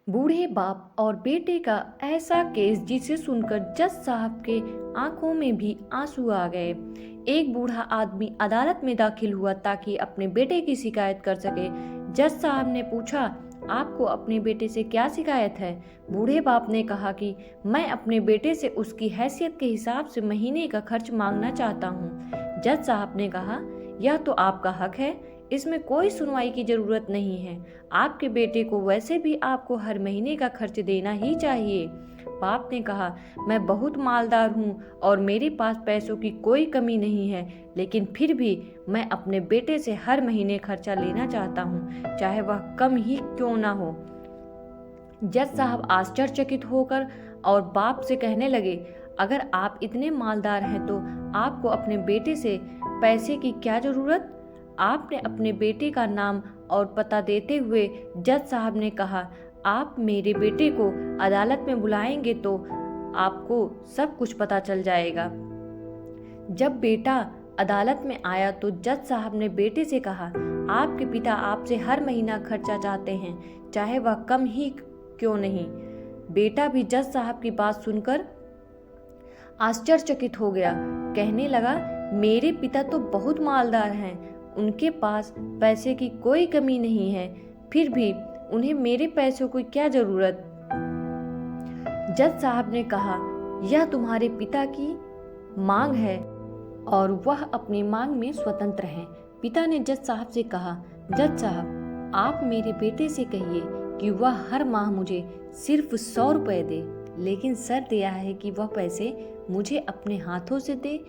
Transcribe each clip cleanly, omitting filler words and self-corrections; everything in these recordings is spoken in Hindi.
बूढ़े बाप और बेटे का ऐसा केस जिसे सुनकर जज साहब के आंखों में भी आंसू आ गए। एक बूढ़ा आदमी अदालत में दाखिल हुआ ताकि अपने बेटे की शिकायत कर सके। जज साहब ने पूछा, आपको अपने बेटे से क्या शिकायत है? बूढ़े बाप ने कहा कि मैं अपने बेटे से उसकी हैसियत के हिसाब से महीने का खर्च मांगना चाहता हूँ। जज साहब ने कहा, यह तो आपका हक है, इसमें कोई सुनवाई की जरूरत नहीं है। आपके बेटे को वैसे भी आपको हर महीने का खर्च देना ही चाहिए। बाप ने कहा, मैं बहुत मालदार हूँ और मेरे पास पैसों की कोई कमी नहीं है, लेकिन फिर भी मैं अपने बेटे से हर महीने खर्चा लेना चाहता हूँ, चाहे वह कम ही क्यों ना हो। जज साहब आश्चर्यचकित होकर और बाप से कहने लगे, अगर आप इतने मालदार हैं तो आपको अपने बेटे से पैसे की क्या जरूरत? आपने अपने बेटे का नाम और पता देते हुए जज साहब ने कहा, आप मेरे बेटे को अदालत में बुलाएंगे तो आपको सब कुछ पता चल जाएगा। जब बेटा अदालत में आया तो जज साहब ने बेटे से कहा, आपके पिता आपसे हर महीना खर्चा चाहते हैं, चाहे वह कम ही क्यों नहीं। बेटा भी जज साहब की बात सुनकर आश्चर्यचकित हो गया। कहने लगा, मेरे पिता तो बहुत मालदार हैं, उनके पास पैसे की कोई कमी नहीं है, फिर भी उन्हें मेरे पैसों की क्या जरूरत? जज साहब ने कहा, यह तुम्हारे पिता की मांग है और वह अपनी मांग में स्वतंत्र हैं। पिता ने जज साहब से कहा, जज साहब, आप मेरे बेटे से कहिए कि वह हर माह मुझे सिर्फ 100 रुपये दे, लेकिन शर्त यह है कि वह पैसे मुझे अपने हाथों से दे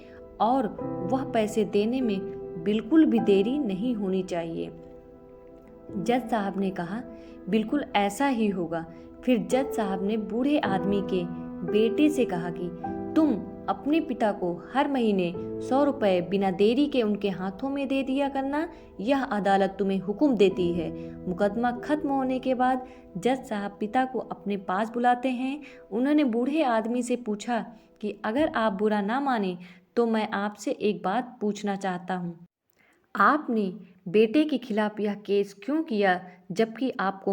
और वह पैसे देने में बिल्कुल भी देरी नहीं होनी चाहिए। जज साहब ने कहा, बिल्कुल ऐसा ही होगा। फिर जज साहब ने बूढ़े आदमी के बेटे से कहा कि तुम अपने पिता को हर महीने 100 रुपये बिना देरी के उनके हाथों में दे दिया करना, यह अदालत तुम्हें हुक्म देती है। मुकदमा खत्म होने के बाद जज साहब पिता को अपने पास बुलाते हैं। उन्होंने बूढ़े आदमी से पूछा कि अगर आप बुरा ना माने तो मैं आपसे एक बात पूछना चाहता हूँ। आपने बेटे के खिलाफ यह केस क्यों किया, जबकि आप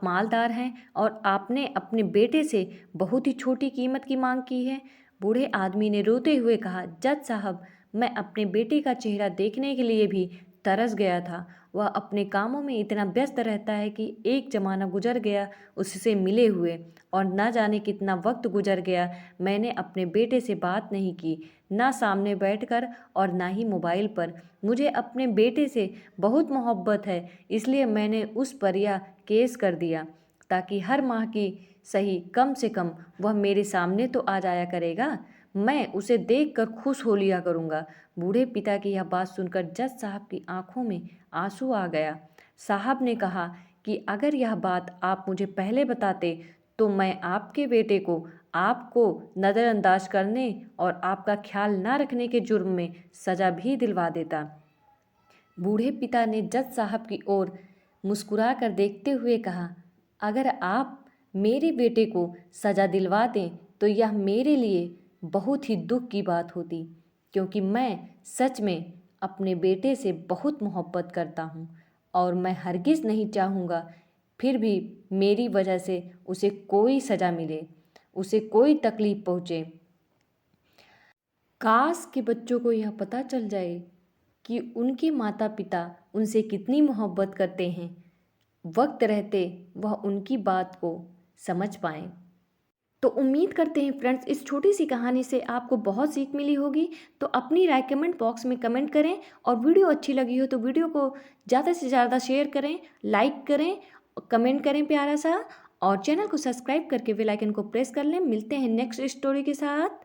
मालदार हैं और आपने अपने बेटे से बहुत ही छोटी कीमत की मांग की है? बूढ़े आदमी ने रोते हुए कहा, जज साहब, मैं अपने बेटे का चेहरा देखने के लिए भी तरस गया था। वह अपने कामों में इतना व्यस्त रहता है कि एक ज़माना गुजर गया उससे मिले हुए, और न जाने कितना वक्त गुजर गया मैंने अपने बेटे से बात नहीं की, ना सामने बैठकर और ना ही मोबाइल पर। मुझे अपने बेटे से बहुत मोहब्बत है, इसलिए मैंने उस पर यह केस कर दिया ताकि हर माह की सही कम से कम वह मेरे सामने तो आ जाया करेगा, मैं उसे देखकर खुश हो लिया करूँगा। बूढ़े पिता की यह बात सुनकर जज साहब की आंखों में आंसू आ गया। साहब ने कहा कि अगर यह बात आप मुझे पहले बताते तो मैं आपके बेटे को आपको नज़रअंदाज करने और आपका ख्याल न रखने के जुर्म में सज़ा भी दिलवा देता। बूढ़े पिता ने जज साहब की ओर मुस्कुरा कर देखते हुए कहा, अगर आप मेरे बेटे को सज़ा दिलवा दें तो यह मेरे लिए बहुत ही दुख की बात होती, क्योंकि मैं सच में अपने बेटे से बहुत मोहब्बत करता हूँ और मैं हरगिज़ नहीं चाहूँगा फिर भी मेरी वजह से उसे कोई सज़ा मिले, उसे कोई तकलीफ़ पहुँचे। काश के बच्चों को यह पता चल जाए कि उनके माता पिता उनसे कितनी मोहब्बत करते हैं, वक्त रहते वह उनकी बात को समझ पाएं। तो उम्मीद करते हैं फ्रेंड्स, इस छोटी सी कहानी से आपको बहुत सीख मिली होगी। तो अपनी राय कमेंट बॉक्स में कमेंट करें, और वीडियो अच्छी लगी हो तो वीडियो को ज़्यादा से ज़्यादा शेयर करें, लाइक करें, कमेंट करें प्यारा सा, और चैनल को सब्सक्राइब करके बेल आइकन को प्रेस कर लें। मिलते हैं नेक्स्ट स्टोरी के साथ।